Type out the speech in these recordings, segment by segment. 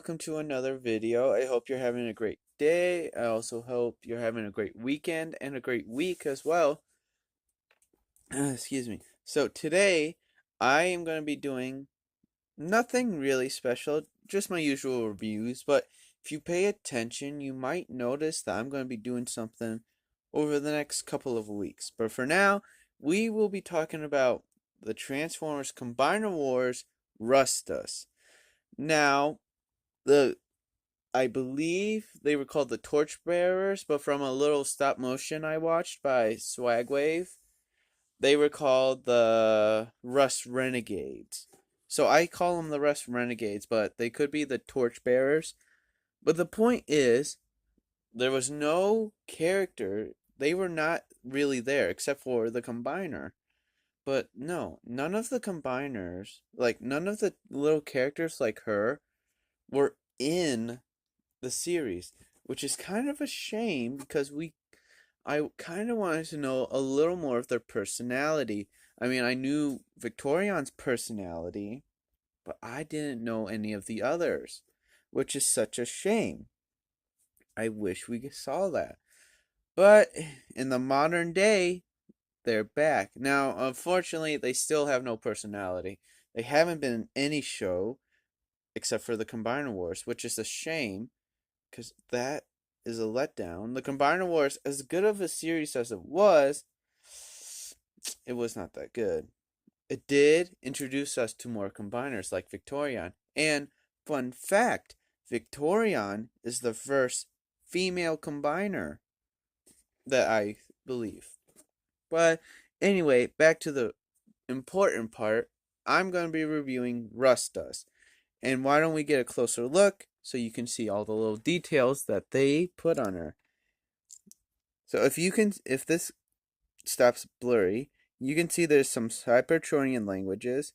welcome to another video. I hope you're having a great day. I also hope you're having a great weekend and a great week as well. Excuse me. So today I am going to be doing nothing really special, just my usual reviews, but if you pay attention, you might notice that I'm going to be doing something over the next couple of weeks. But for now, we will be talking about the Transformers Combiner Wars Rustdust. Now, the I believe they were called the Torchbearers, but from a little stop motion I watched by Swagwave, they were called the Rust Renegades. So I call them the Rust Renegades, but they could be the Torchbearers. But the point is, there was no character. They were not really there except for the Combiner. But no, none of the Combiners, like none of the little characters like her, were in the series, which is kind of a shame because I kind of wanted to know a little more of their personality. I mean, I knew Victorion's personality, but I didn't know any of the others, which is such a shame. I wish we saw that. But in the modern day, they're back. Now, unfortunately, they still have no personality. They haven't been in any show except for the Combiner Wars, which is a shame because that is a letdown. The Combiner Wars, as good of a series as it was not that good. It did introduce us to more combiners like Victorion. And fun fact, Victorion is the first female combiner that I believe. But anyway, back to the important part. I'm going to be reviewing Rustdust. And why don't we get a closer look so you can see all the little details that they put on her. So if this stops blurry, you can see there's some Cybertronian languages.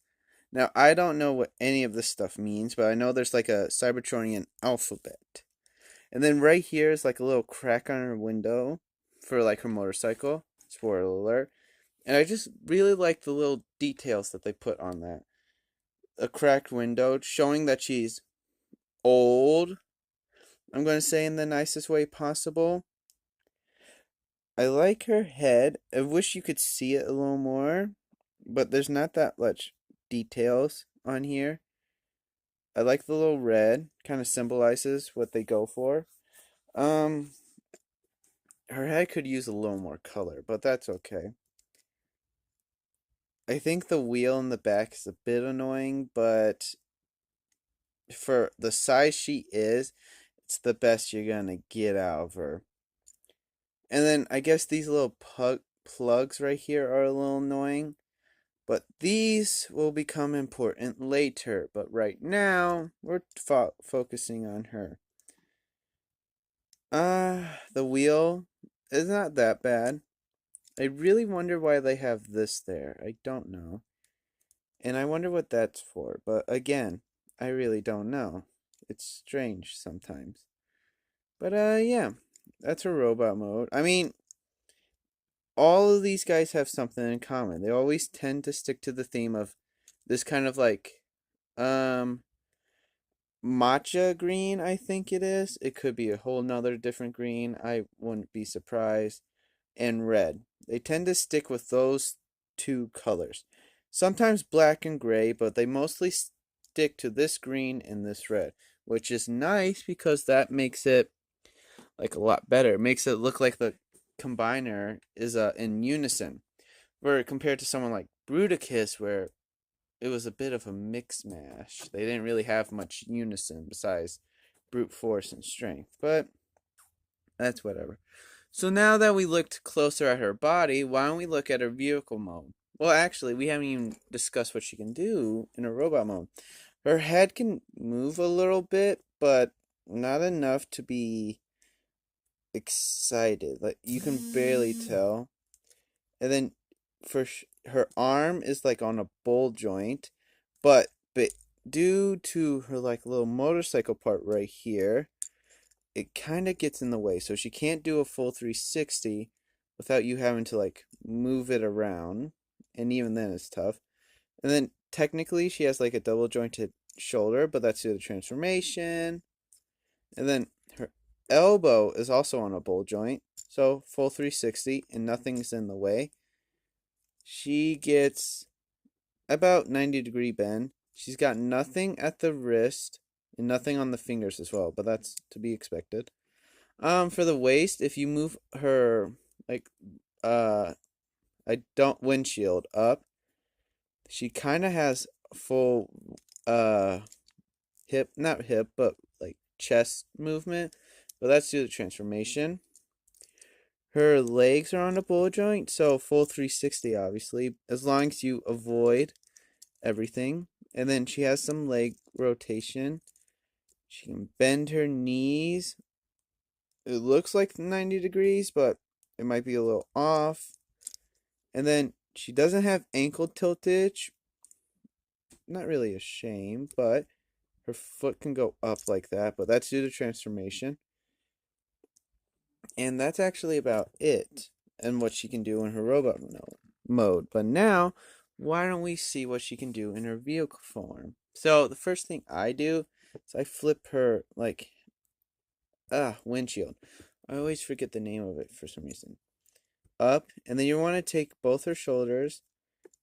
Now, I don't know what any of this stuff means, but I know there's like a Cybertronian alphabet. And then right here is like a little crack on her window for like her motorcycle. Spoiler alert. And I just really like the little details that they put on that. A cracked window showing that she's old, I'm going to say in the nicest way possible. I like her head. I wish you could see it a little more, but there's not that much details on here. I like the little red, kind of symbolizes what they go for. Um, her head could use a little more color, but that's okay. I think the wheel in the back is a bit annoying, but for the size she is, it's the best you're gonna get out of her. And then I guess these little plugs right here are a little annoying. But these will become important later. But right now, we're focusing on her. The wheel is not that bad. I really wonder why they have this there. I don't know. And I wonder what that's for. But again, I really don't know. It's strange sometimes. But yeah. That's a robot mode. I mean, all of these guys have something in common. They always tend to stick to the theme of this kind of like um matcha green, I think it is. It could be a whole nother different green. I wouldn't be surprised. And red. They tend to stick with those two colors. Sometimes black and gray, but they mostly stick to this green and this red, which is nice because that makes it like a lot better. It makes it look like the combiner is in unison. Where compared to someone like Bruticus, where it was a bit of a mix mash. They didn't really have much unison besides brute force and strength, but that's whatever. So now that we looked closer at her body, why don't we look at her vehicle mode? Well, actually, we haven't even discussed what she can do in her robot mode. Her head can move a little bit, but not enough to be excited. Like, you can barely tell. And then her arm is like on a ball joint, but due to her like little motorcycle part right here, it kind of gets in the way. So she can't do a full 360 without you having to like move it around, and even then it's tough. And then technically she has like a double jointed shoulder, but that's due to transformation. And then her elbow is also on a ball joint, so full 360 and nothing's in the way. She gets about 90-degree bend. She's got nothing at the wrist and nothing on the fingers as well, but that's to be expected. For the waist, if you move her like I don't windshield up, she kind of has full uh hip, not hip, but like chest movement, but that's due to transformation. Her legs are on a ball joint, so full 360 obviously, as long as you avoid everything. And then she has some leg rotation. She can bend her knees. It looks like 90 degrees, but it might be a little off. And then she doesn't have ankle tiltage. Not really a shame, but her foot can go up like that, but that's due to transformation. And that's actually about it and what she can do in her robot mode. But now, why don't we see what she can do in her vehicle form? So the first thing I do is I flip her like windshield. I always forget the name of it for some reason. Up, and then you want to take both her shoulders,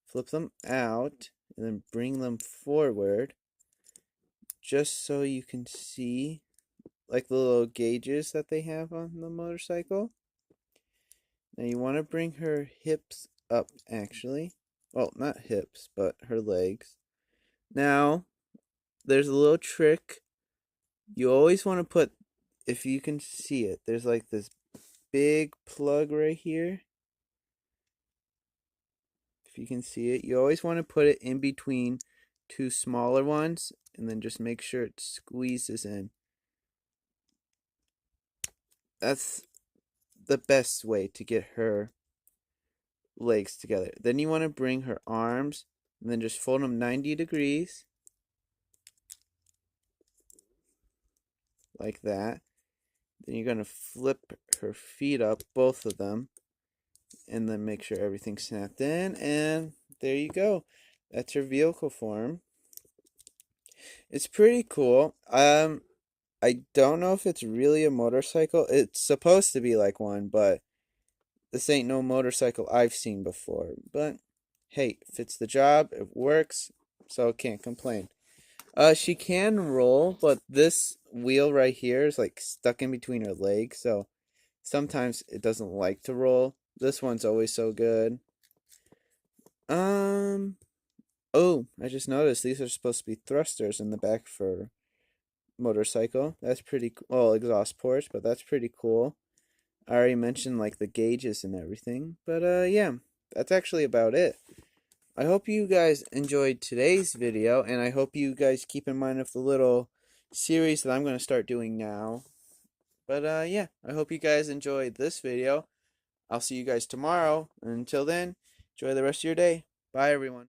flip them out, and then bring them forward, just so you can see like the little gauges that they have on the motorcycle. Now you want to bring her hips up, actually. Well, not hips, but her legs. Now, there's a little trick. You always want to put, if you can see it, there's like this big plug right here. If you can see it, you always want to put it in between two smaller ones, and then just make sure it squeezes in. That's the best way to get her legs together. Then you want to bring her arms and then just fold them 90 degrees like that. Then you're going to flip her feet up, both of them, and then make sure everything's snapped in, and there you go. That's her vehicle form. It's pretty cool. I don't know if it's really a motorcycle. It's supposed to be like one, but this ain't no motorcycle I've seen before. But hey, fits the job, it works, so can't complain. She can roll, but this wheel right here is like stuck in between her legs, so sometimes it doesn't like to roll. This one's always so good. Oh, I just noticed these are supposed to be thrusters in the back for motorcycle. That's pretty cool. Well, exhaust ports, but that's pretty cool. I already mentioned like the gauges and everything, but yeah, that's actually about it. I hope you guys enjoyed today's video, and I hope you guys keep in mind of the little series that I'm going to start doing now. But yeah, I hope you guys enjoyed this video. I'll see you guys tomorrow. And until then, enjoy the rest of your day. Bye, everyone.